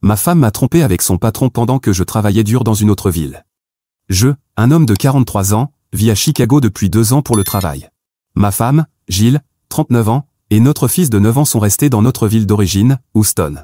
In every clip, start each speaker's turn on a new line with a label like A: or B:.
A: Ma femme m'a trompé avec son patron pendant que je travaillais dur dans une autre ville. Un homme de 43 ans, vis à Chicago depuis 2 ans pour le travail. Ma femme, Jill, 39 ans, et notre fils de 9 ans sont restés dans notre ville d'origine, Houston.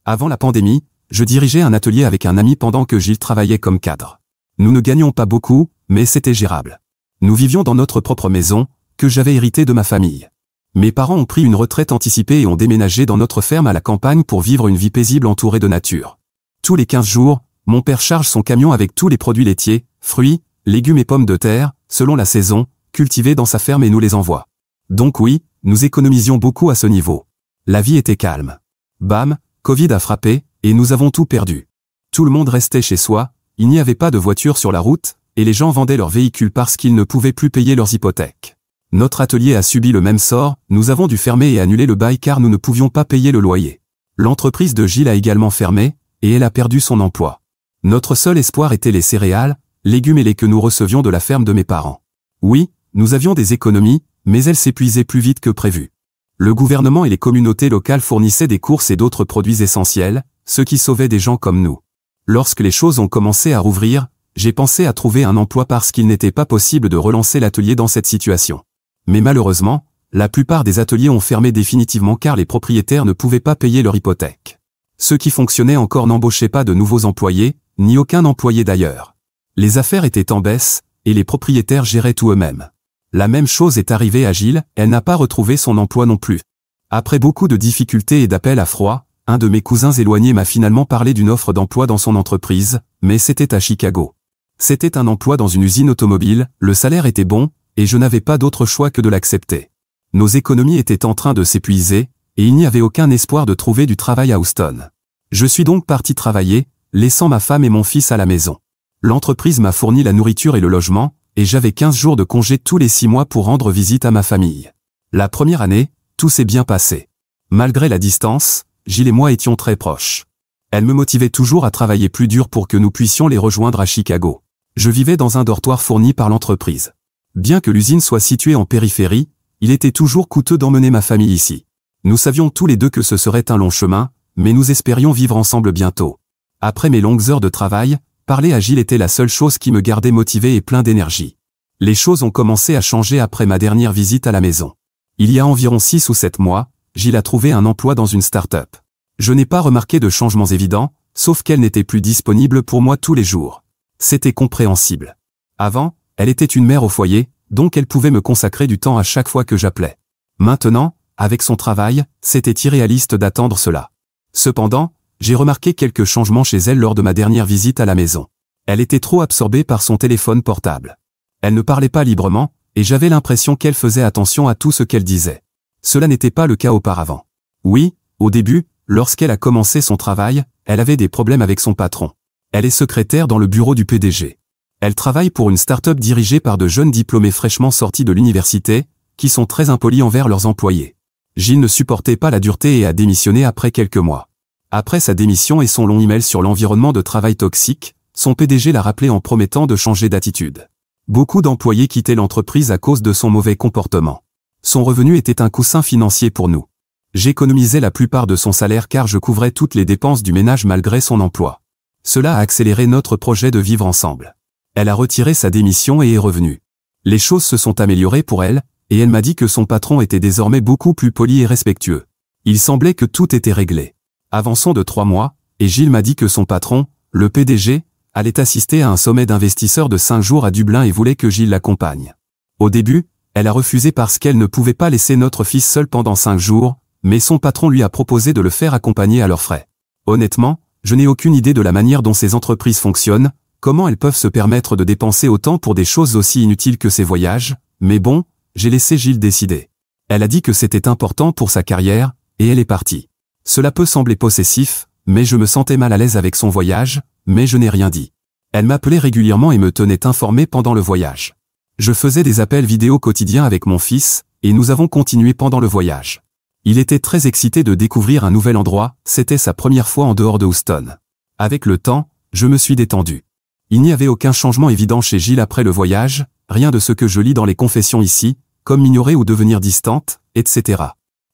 A: Avant la pandémie, je dirigeais un atelier avec un ami pendant que Jill travaillait comme cadre. Nous ne gagnions pas beaucoup, mais c'était gérable. Nous vivions dans notre propre maison, que j'avais héritée de ma famille. Mes parents ont pris une retraite anticipée et ont déménagé dans notre ferme à la campagne pour vivre une vie paisible entourée de nature. Tous les 15 jours, mon père charge son camion avec tous les produits laitiers, fruits, légumes et pommes de terre, selon la saison, cultivés dans sa ferme et nous les envoie. Donc oui, nous économisions beaucoup à ce niveau. La vie était calme. Bam, Covid a frappé, et nous avons tout perdu. Tout le monde restait chez soi, il n'y avait pas de voiture sur la route, et les gens vendaient leurs véhicules parce qu'ils ne pouvaient plus payer leurs hypothèques. Notre atelier a subi le même sort, nous avons dû fermer et annuler le bail car nous ne pouvions pas payer le loyer. L'entreprise de Jill a également fermé, et elle a perdu son emploi. Notre seul espoir était les céréales, légumes et lait que nous recevions de la ferme de mes parents. Oui, nous avions des économies, mais elles s'épuisaient plus vite que prévu. Le gouvernement et les communautés locales fournissaient des courses et d'autres produits essentiels, ce qui sauvait des gens comme nous. Lorsque les choses ont commencé à rouvrir, j'ai pensé à trouver un emploi parce qu'il n'était pas possible de relancer l'atelier dans cette situation. Mais malheureusement, la plupart des ateliers ont fermé définitivement car les propriétaires ne pouvaient pas payer leur hypothèque. Ceux qui fonctionnaient encore n'embauchaient pas de nouveaux employés, ni aucun employé d'ailleurs. Les affaires étaient en baisse, et les propriétaires géraient tout eux-mêmes. La même chose est arrivée à Jill, elle n'a pas retrouvé son emploi non plus. Après beaucoup de difficultés et d'appels à froid, un de mes cousins éloignés m'a finalement parlé d'une offre d'emploi dans son entreprise, mais c'était à Chicago. C'était un emploi dans une usine automobile, le salaire était bon, et je n'avais pas d'autre choix que de l'accepter. Nos économies étaient en train de s'épuiser, et il n'y avait aucun espoir de trouver du travail à Houston. Je suis donc parti travailler, laissant ma femme et mon fils à la maison. L'entreprise m'a fourni la nourriture et le logement, et j'avais 15 jours de congé tous les 6 mois pour rendre visite à ma famille. La première année, tout s'est bien passé. Malgré la distance, Jill et moi étions très proches. Elle me motivait toujours à travailler plus dur pour que nous puissions les rejoindre à Chicago. Je vivais dans un dortoir fourni par l'entreprise. Bien que l'usine soit située en périphérie, il était toujours coûteux d'emmener ma famille ici. Nous savions tous les deux que ce serait un long chemin, mais nous espérions vivre ensemble bientôt. Après mes longues heures de travail, parler à Jill était la seule chose qui me gardait motivé et plein d'énergie. Les choses ont commencé à changer après ma dernière visite à la maison. Il y a environ 6 ou 7 mois, Jill a trouvé un emploi dans une start-up. Je n'ai pas remarqué de changements évidents, sauf qu'elle n'était plus disponible pour moi tous les jours. C'était compréhensible. Avant, elle était une mère au foyer, donc elle pouvait me consacrer du temps à chaque fois que j'appelais. Maintenant, avec son travail, c'était irréaliste d'attendre cela. Cependant, j'ai remarqué quelques changements chez elle lors de ma dernière visite à la maison. Elle était trop absorbée par son téléphone portable. Elle ne parlait pas librement, et j'avais l'impression qu'elle faisait attention à tout ce qu'elle disait. Cela n'était pas le cas auparavant. Oui, au début, lorsqu'elle a commencé son travail, elle avait des problèmes avec son patron. Elle est secrétaire dans le bureau du PDG. Elle travaille pour une start-up dirigée par de jeunes diplômés fraîchement sortis de l'université, qui sont très impolis envers leurs employés. Jill ne supportait pas la dureté et a démissionné après quelques mois. Après sa démission et son long email sur l'environnement de travail toxique, son PDG l'a rappelé en promettant de changer d'attitude. Beaucoup d'employés quittaient l'entreprise à cause de son mauvais comportement. Son revenu était un coussin financier pour nous. J'économisais la plupart de son salaire car je couvrais toutes les dépenses du ménage malgré son emploi. Cela a accéléré notre projet de vivre ensemble. Elle a retiré sa démission et est revenue. Les choses se sont améliorées pour elle, et elle m'a dit que son patron était désormais beaucoup plus poli et respectueux. Il semblait que tout était réglé. Avançons de 3 mois, et Jill m'a dit que son patron, le PDG, allait assister à un sommet d'investisseurs de 5 jours à Dublin et voulait que Jill l'accompagne. Au début, elle a refusé parce qu'elle ne pouvait pas laisser notre fils seul pendant 5 jours, mais son patron lui a proposé de le faire accompagner à leurs frais. Honnêtement, je n'ai aucune idée de la manière dont ces entreprises fonctionnent, comment elles peuvent se permettre de dépenser autant pour des choses aussi inutiles que ces voyages, mais bon, j'ai laissé Jill décider. Elle a dit que c'était important pour sa carrière, et elle est partie. Cela peut sembler possessif, mais je me sentais mal à l'aise avec son voyage, mais je n'ai rien dit. Elle m'appelait régulièrement et me tenait informé pendant le voyage. Je faisais des appels vidéo quotidiens avec mon fils, et nous avons continué pendant le voyage. Il était très excité de découvrir un nouvel endroit, c'était sa première fois en dehors de Houston. Avec le temps, je me suis détendu. Il n'y avait aucun changement évident chez Jill après le voyage, rien de ce que je lis dans les confessions ici, comme m'ignorer ou devenir distante, etc.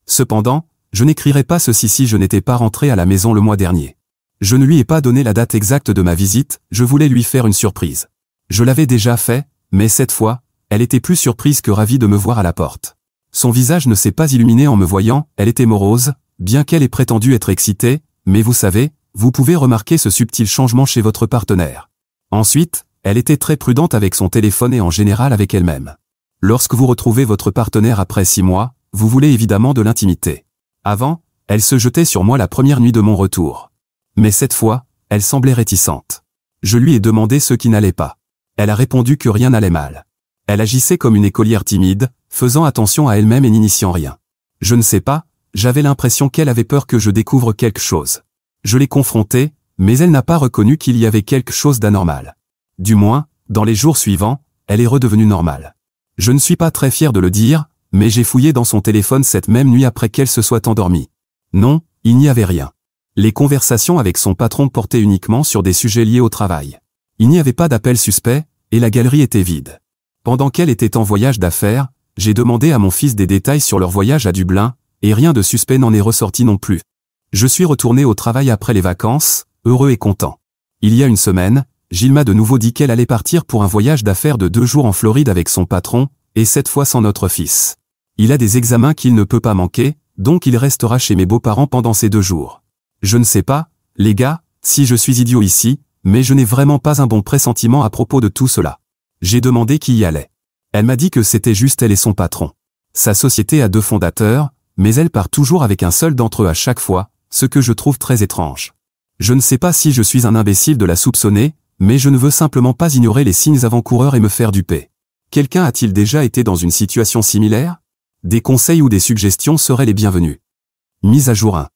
A: Cependant, je n'écrirais pas ceci si je n'étais pas rentré à la maison le mois dernier. Je ne lui ai pas donné la date exacte de ma visite, je voulais lui faire une surprise. Je l'avais déjà fait, mais cette fois, elle était plus surprise que ravie de me voir à la porte. Son visage ne s'est pas illuminé en me voyant, elle était morose, bien qu'elle ait prétendu être excitée, mais vous savez, vous pouvez remarquer ce subtil changement chez votre partenaire. Ensuite, elle était très prudente avec son téléphone et en général avec elle-même. Lorsque vous retrouvez votre partenaire après 6 mois, vous voulez évidemment de l'intimité. Avant, elle se jetait sur moi la première nuit de mon retour. Mais cette fois, elle semblait réticente. Je lui ai demandé ce qui n'allait pas. Elle a répondu que rien n'allait mal. Elle agissait comme une écolière timide, faisant attention à elle-même et n'initiant rien. Je ne sais pas, j'avais l'impression qu'elle avait peur que je découvre quelque chose. Je l'ai confrontée, mais elle n'a pas reconnu qu'il y avait quelque chose d'anormal. Du moins, dans les jours suivants, elle est redevenue normale. Je ne suis pas très fier de le dire, mais j'ai fouillé dans son téléphone cette même nuit après qu'elle se soit endormie. Non, il n'y avait rien. Les conversations avec son patron portaient uniquement sur des sujets liés au travail. Il n'y avait pas d'appel suspect, et la galerie était vide. Pendant qu'elle était en voyage d'affaires, j'ai demandé à mon fils des détails sur leur voyage à Dublin, et rien de suspect n'en est ressorti non plus. Je suis retourné au travail après les vacances, heureux et content. Il y a une semaine, Gilles m'a de nouveau dit qu'elle allait partir pour un voyage d'affaires de 2 jours en Floride avec son patron, et cette fois sans notre fils. Il a des examens qu'il ne peut pas manquer, donc il restera chez mes beaux-parents pendant ces 2 jours. Je ne sais pas, les gars, si je suis idiot ici, mais je n'ai vraiment pas un bon pressentiment à propos de tout cela. J'ai demandé qui y allait. Elle m'a dit que c'était juste elle et son patron. Sa société a 2 fondateurs, mais elle part toujours avec un seul d'entre eux à chaque fois, ce que je trouve très étrange. Je ne sais pas si je suis un imbécile de la soupçonner, mais je ne veux simplement pas ignorer les signes avant-coureurs et me faire duper. Quelqu'un a-t-il déjà été dans une situation similaire? Des conseils ou des suggestions seraient les bienvenus. Mise à jour 1.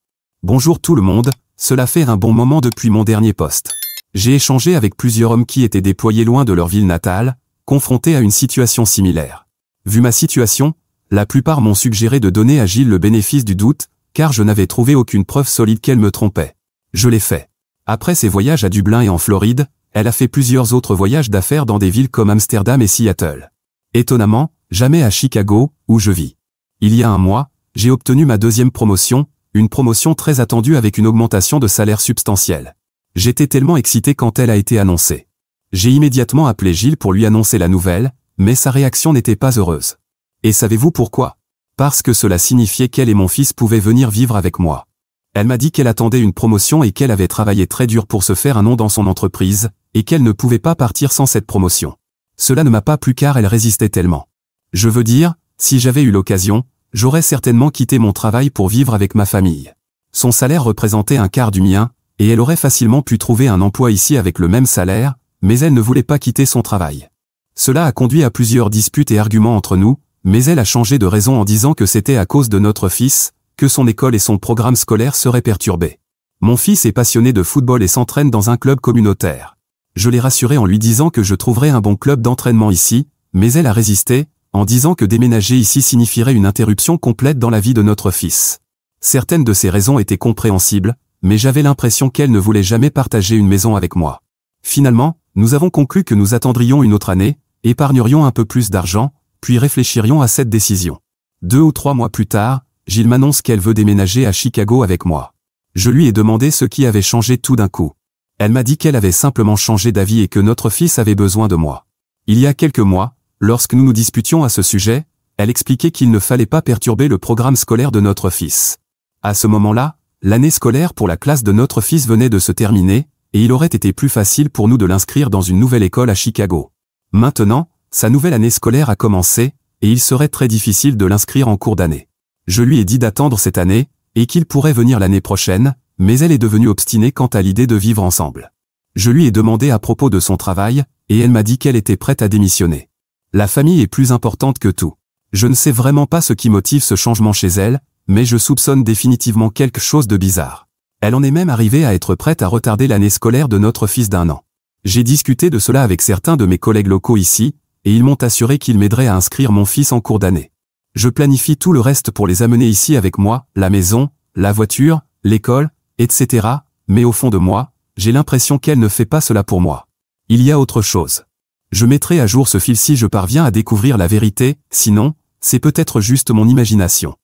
A: Bonjour tout le monde, cela fait un bon moment depuis mon dernier post. J'ai échangé avec plusieurs hommes qui étaient déployés loin de leur ville natale, confrontés à une situation similaire. Vu ma situation, la plupart m'ont suggéré de donner à Gilles le bénéfice du doute, car je n'avais trouvé aucune preuve solide qu'elle me trompait. Je l'ai fait. Après ses voyages à Dublin et en Floride, elle a fait plusieurs autres voyages d'affaires dans des villes comme Amsterdam et Seattle. Étonnamment, jamais à Chicago, où je vis. Il y a un mois, j'ai obtenu ma 2e promotion, une promotion très attendue avec une augmentation de salaire substantielle. J'étais tellement excité quand elle a été annoncée. J'ai immédiatement appelé Gilles pour lui annoncer la nouvelle, mais sa réaction n'était pas heureuse. Et savez-vous pourquoi? Parce que cela signifiait qu'elle et mon fils pouvaient venir vivre avec moi. Elle m'a dit qu'elle attendait une promotion et qu'elle avait travaillé très dur pour se faire un nom dans son entreprise, et qu'elle ne pouvait pas partir sans cette promotion. Cela ne m'a pas plu car elle résistait tellement. Je veux dire, si j'avais eu l'occasion, j'aurais certainement quitté mon travail pour vivre avec ma famille. Son salaire représentait un quart du mien, et elle aurait facilement pu trouver un emploi ici avec le même salaire, mais elle ne voulait pas quitter son travail. Cela a conduit à plusieurs disputes et arguments entre nous, mais elle a changé de raison en disant que c'était à cause de notre fils, que son école et son programme scolaire seraient perturbés. Mon fils est passionné de football et s'entraîne dans un club communautaire. Je l'ai rassuré en lui disant que je trouverais un bon club d'entraînement ici, mais elle a résisté, en disant que déménager ici signifierait une interruption complète dans la vie de notre fils. Certaines de ces raisons étaient compréhensibles, mais j'avais l'impression qu'elle ne voulait jamais partager une maison avec moi. Finalement, nous avons conclu que nous attendrions une autre année, épargnerions un peu plus d'argent, puis réfléchirions à cette décision. 2 ou 3 mois plus tard, Gilles m'annonce qu'elle veut déménager à Chicago avec moi. Je lui ai demandé ce qui avait changé tout d'un coup. Elle m'a dit qu'elle avait simplement changé d'avis et que notre fils avait besoin de moi. Il y a quelques mois, lorsque nous nous disputions à ce sujet, elle expliquait qu'il ne fallait pas perturber le programme scolaire de notre fils. À ce moment-là, l'année scolaire pour la classe de notre fils venait de se terminer, et il aurait été plus facile pour nous de l'inscrire dans une nouvelle école à Chicago. Maintenant, sa nouvelle année scolaire a commencé, et il serait très difficile de l'inscrire en cours d'année. Je lui ai dit d'attendre cette année, et qu'il pourrait venir l'année prochaine, mais elle est devenue obstinée quant à l'idée de vivre ensemble. Je lui ai demandé à propos de son travail, et elle m'a dit qu'elle était prête à démissionner. La famille est plus importante que tout. Je ne sais vraiment pas ce qui motive ce changement chez elle, mais je soupçonne définitivement quelque chose de bizarre. Elle en est même arrivée à être prête à retarder l'année scolaire de notre fils d'1 an. J'ai discuté de cela avec certains de mes collègues locaux ici, et ils m'ont assuré qu'ils m'aideraient à inscrire mon fils en cours d'année. Je planifie tout le reste pour les amener ici avec moi, la maison, la voiture, l'école, etc., mais au fond de moi, j'ai l'impression qu'elle ne fait pas cela pour moi. Il y a autre chose. Je mettrai à jour ce fil si je parviens à découvrir la vérité, sinon, c'est peut-être juste mon imagination.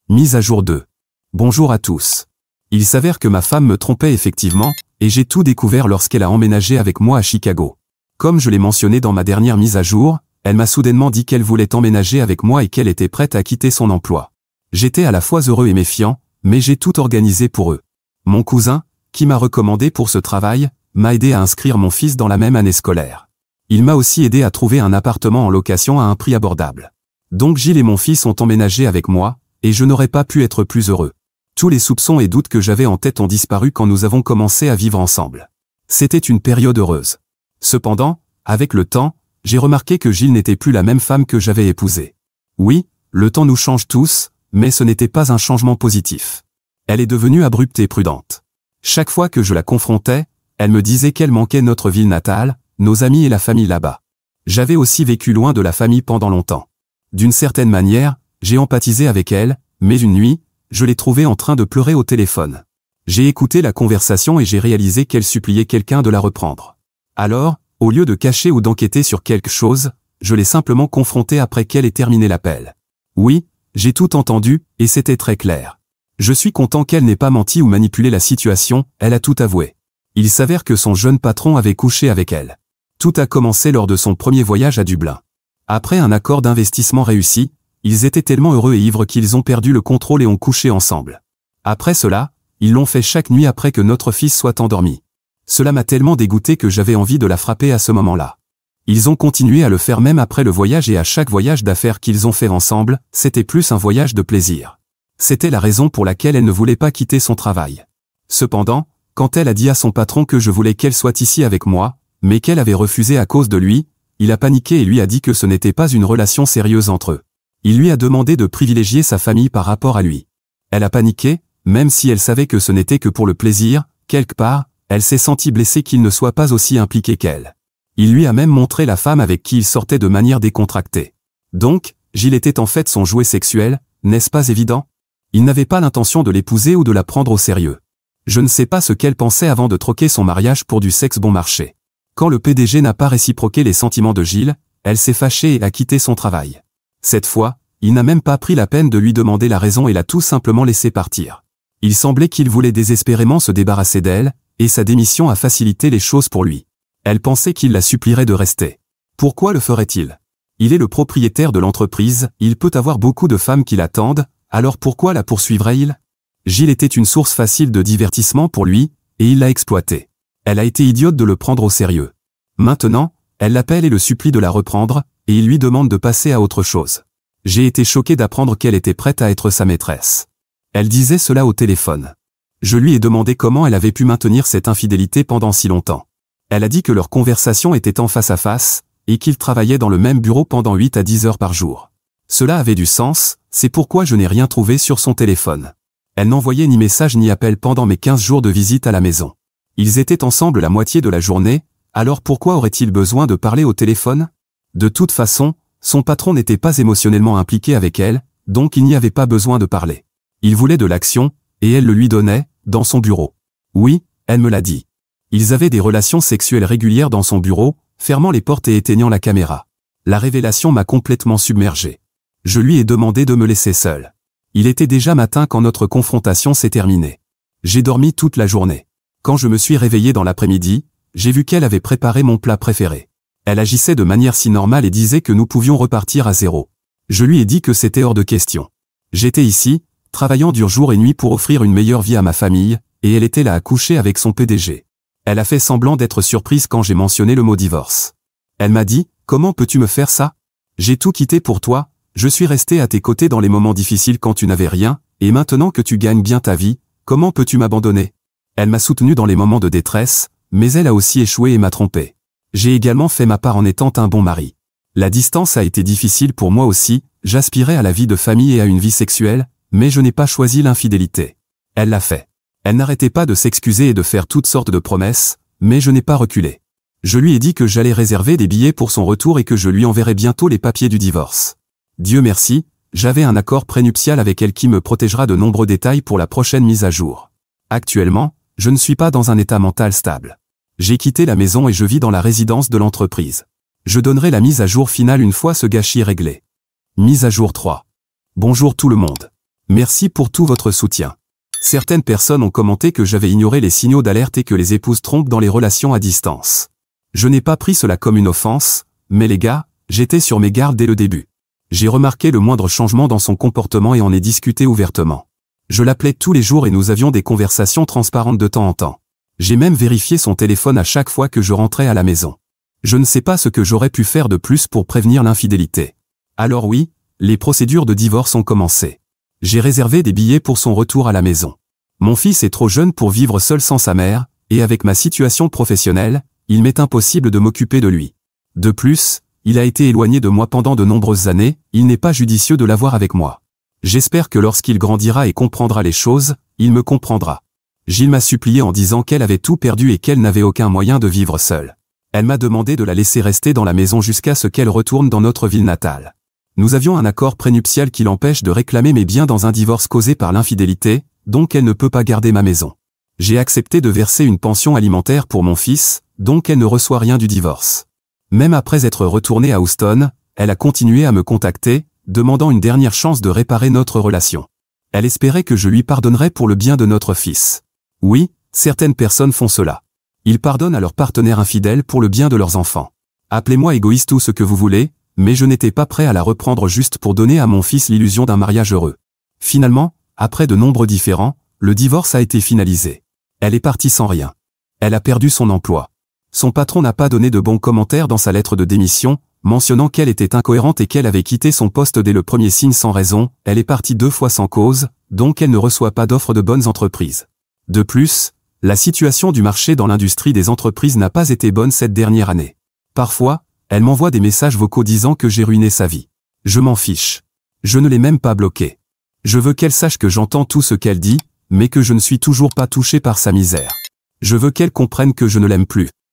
A: Mise à jour 2. Bonjour à tous. Il s'avère que ma femme me trompait effectivement, Et j'ai tout découvert lorsqu'elle a emménagé avec moi à Chicago. Comme je l'ai mentionné dans ma dernière mise à jour, elle m'a soudainement dit qu'elle voulait emménager avec moi et qu'elle était prête à quitter son emploi. J'étais à la fois heureux et méfiant, mais j'ai tout organisé pour eux. Mon cousin, qui m'a recommandé pour ce travail, m'a aidé à inscrire mon fils dans la même année scolaire. Il m'a aussi aidé à trouver un appartement en location à un prix abordable. Donc Gilles et mon fils ont emménagé avec moi, et je n'aurais pas pu être plus heureux. Tous les soupçons et doutes que j'avais en tête ont disparu quand nous avons commencé à vivre ensemble. C'était une période heureuse. Cependant, avec le temps, j'ai remarqué que Gilles n'était plus la même femme que j'avais épousée. Oui, le temps nous change tous, mais ce n'était pas un changement positif. Elle est devenue abrupte et prudente. Chaque fois que je la confrontais, elle me disait qu'elle manquait notre ville natale, nos amis et la famille là-bas. J'avais aussi vécu loin de la famille pendant longtemps. D'une certaine manière, j'ai empathisé avec elle, mais une nuit, je l'ai trouvée en train de pleurer au téléphone. J'ai écouté la conversation et j'ai réalisé qu'elle suppliait quelqu'un de la reprendre. Alors, au lieu de cacher ou d'enquêter sur quelque chose, je l'ai simplement confrontée après qu'elle ait terminé l'appel. Oui, j'ai tout entendu, et c'était très clair. Je suis content qu'elle n'ait pas menti ou manipulé la situation, elle a tout avoué. Il s'avère que son jeune patron avait couché avec elle. Tout a commencé lors de son premier voyage à Dublin. Après un accord d'investissement réussi, ils étaient tellement heureux et ivres qu'ils ont perdu le contrôle et ont couché ensemble. Après cela, ils l'ont fait chaque nuit après que notre fils soit endormi. Cela m'a tellement dégoûté que j'avais envie de la frapper à ce moment-là. Ils ont continué à le faire même après le voyage et à chaque voyage d'affaires qu'ils ont fait ensemble, c'était plus un voyage de plaisir. C'était la raison pour laquelle elle ne voulait pas quitter son travail. Cependant, quand elle a dit à son patron que je voulais qu'elle soit ici avec moi, mais qu'elle avait refusé à cause de lui, il a paniqué et lui a dit que ce n'était pas une relation sérieuse entre eux. Il lui a demandé de privilégier sa famille par rapport à lui. Elle a paniqué, même si elle savait que ce n'était que pour le plaisir, quelque part, elle s'est sentie blessée qu'il ne soit pas aussi impliqué qu'elle. Il lui a même montré la femme avec qui il sortait de manière décontractée. Donc, Gilles était en fait son jouet sexuel, n'est-ce pas évident? Il n'avait pas l'intention de l'épouser ou de la prendre au sérieux. Je ne sais pas ce qu'elle pensait avant de troquer son mariage pour du sexe bon marché. Quand le PDG n'a pas réciproqué les sentiments de Gilles, elle s'est fâchée et a quitté son travail. Cette fois, il n'a même pas pris la peine de lui demander la raison et l'a tout simplement laissé partir. Il semblait qu'il voulait désespérément se débarrasser d'elle, et sa démission a facilité les choses pour lui. Elle pensait qu'il la supplierait de rester. Pourquoi le ferait-il? Il est le propriétaire de l'entreprise, il peut avoir beaucoup de femmes qui l'attendent, alors pourquoi la poursuivrait-il? Gilles était une source facile de divertissement pour lui, et il l'a exploité. Elle a été idiote de le prendre au sérieux. Maintenant, elle l'appelle et le supplie de la reprendre, et il lui demande de passer à autre chose. J'ai été choqué d'apprendre qu'elle était prête à être sa maîtresse. Elle disait cela au téléphone. Je lui ai demandé comment elle avait pu maintenir cette infidélité pendant si longtemps. Elle a dit que leur conversation était en face à face, et qu'ils travaillaient dans le même bureau pendant 8 à 10 heures par jour. Cela avait du sens, c'est pourquoi je n'ai rien trouvé sur son téléphone. Elle n'envoyait ni message ni appel pendant mes 15 jours de visite à la maison. Ils étaient ensemble la moitié de la journée, alors pourquoi aurait-il besoin de parler au téléphone? De toute façon, son patron n'était pas émotionnellement impliqué avec elle, donc il n'y avait pas besoin de parler. Il voulait de l'action, et elle le lui donnait, dans son bureau. Oui, elle me l'a dit. Ils avaient des relations sexuelles régulières dans son bureau, fermant les portes et éteignant la caméra. La révélation m'a complètement submergé. Je lui ai demandé de me laisser seul. Il était déjà matin quand notre confrontation s'est terminée. J'ai dormi toute la journée. Quand je me suis réveillé dans l'après-midi, j'ai vu qu'elle avait préparé mon plat préféré. Elle agissait de manière si normale et disait que nous pouvions repartir à zéro. Je lui ai dit que c'était hors de question. J'étais ici, travaillant dur jour et nuit pour offrir une meilleure vie à ma famille, et elle était là à coucher avec son PDG. Elle a fait semblant d'être surprise quand j'ai mentionné le mot divorce. Elle m'a dit, « Comment peux-tu me faire ça? J'ai tout quitté pour toi, je suis resté à tes côtés dans les moments difficiles quand tu n'avais rien, et maintenant que tu gagnes bien ta vie, comment peux-tu m'abandonner ?» Elle m'a soutenu dans les moments de détresse, mais elle a aussi échoué et m'a trompé. J'ai également fait ma part en étant un bon mari. La distance a été difficile pour moi aussi, j'aspirais à la vie de famille et à une vie sexuelle, mais je n'ai pas choisi l'infidélité. Elle l'a fait. Elle n'arrêtait pas de s'excuser et de faire toutes sortes de promesses, mais je n'ai pas reculé. Je lui ai dit que j'allais réserver des billets pour son retour et que je lui enverrais bientôt les papiers du divorce. Dieu merci, j'avais un accord prénuptial avec elle qui me protégera de nombreux détails pour la prochaine mise à jour. Actuellement, je ne suis pas dans un état mental stable. J'ai quitté la maison et je vis dans la résidence de l'entreprise. Je donnerai la mise à jour finale une fois ce gâchis réglé. Mise à jour 3. Bonjour tout le monde. Merci pour tout votre soutien. Certaines personnes ont commenté que j'avais ignoré les signaux d'alerte et que les épouses trompent dans les relations à distance. Je n'ai pas pris cela comme une offense, mais les gars, j'étais sur mes gardes dès le début. J'ai remarqué le moindre changement dans son comportement et en ai discuté ouvertement. Je l'appelais tous les jours et nous avions des conversations transparentes de temps en temps. J'ai même vérifié son téléphone à chaque fois que je rentrais à la maison. Je ne sais pas ce que j'aurais pu faire de plus pour prévenir l'infidélité. Alors oui, les procédures de divorce ont commencé. J'ai réservé des billets pour son retour à la maison. Mon fils est trop jeune pour vivre seul sans sa mère, et avec ma situation professionnelle, il m'est impossible de m'occuper de lui. De plus, il a été éloigné de moi pendant de nombreuses années, il n'est pas judicieux de l'avoir avec moi. J'espère que lorsqu'il grandira et comprendra les choses, il me comprendra. Gilles m'a supplié en disant qu'elle avait tout perdu et qu'elle n'avait aucun moyen de vivre seule. Elle m'a demandé de la laisser rester dans la maison jusqu'à ce qu'elle retourne dans notre ville natale. Nous avions un accord prénuptial qui l'empêche de réclamer mes biens dans un divorce causé par l'infidélité, donc elle ne peut pas garder ma maison. J'ai accepté de verser une pension alimentaire pour mon fils, donc elle ne reçoit rien du divorce. Même après être retournée à Houston, elle a continué à me contacter, demandant une dernière chance de réparer notre relation. Elle espérait que je lui pardonnerais pour le bien de notre fils. Oui, certaines personnes font cela. Ils pardonnent à leur partenaire infidèle pour le bien de leurs enfants. Appelez-moi égoïste ou ce que vous voulez, mais je n'étais pas prêt à la reprendre juste pour donner à mon fils l'illusion d'un mariage heureux. Finalement, après de nombreux différends, le divorce a été finalisé. Elle est partie sans rien. Elle a perdu son emploi. Son patron n'a pas donné de bons commentaires dans sa lettre de démission, mentionnant qu'elle était incohérente et qu'elle avait quitté son poste dès le premier signe sans raison. Elle est partie 2 fois sans cause, donc elle ne reçoit pas d'offres de bonnes entreprises. De plus, la situation du marché dans l'industrie des entreprises n'a pas été bonne cette dernière année. Parfois, elle m'envoie des messages vocaux disant que j'ai ruiné sa vie. Je m'en fiche. Je ne l'ai même pas bloquée. Je veux qu'elle sache que j'entends tout ce qu'elle dit, mais que je ne suis toujours pas touché par sa misère. Je veux qu'elle comprenne que je ne l'aime plus.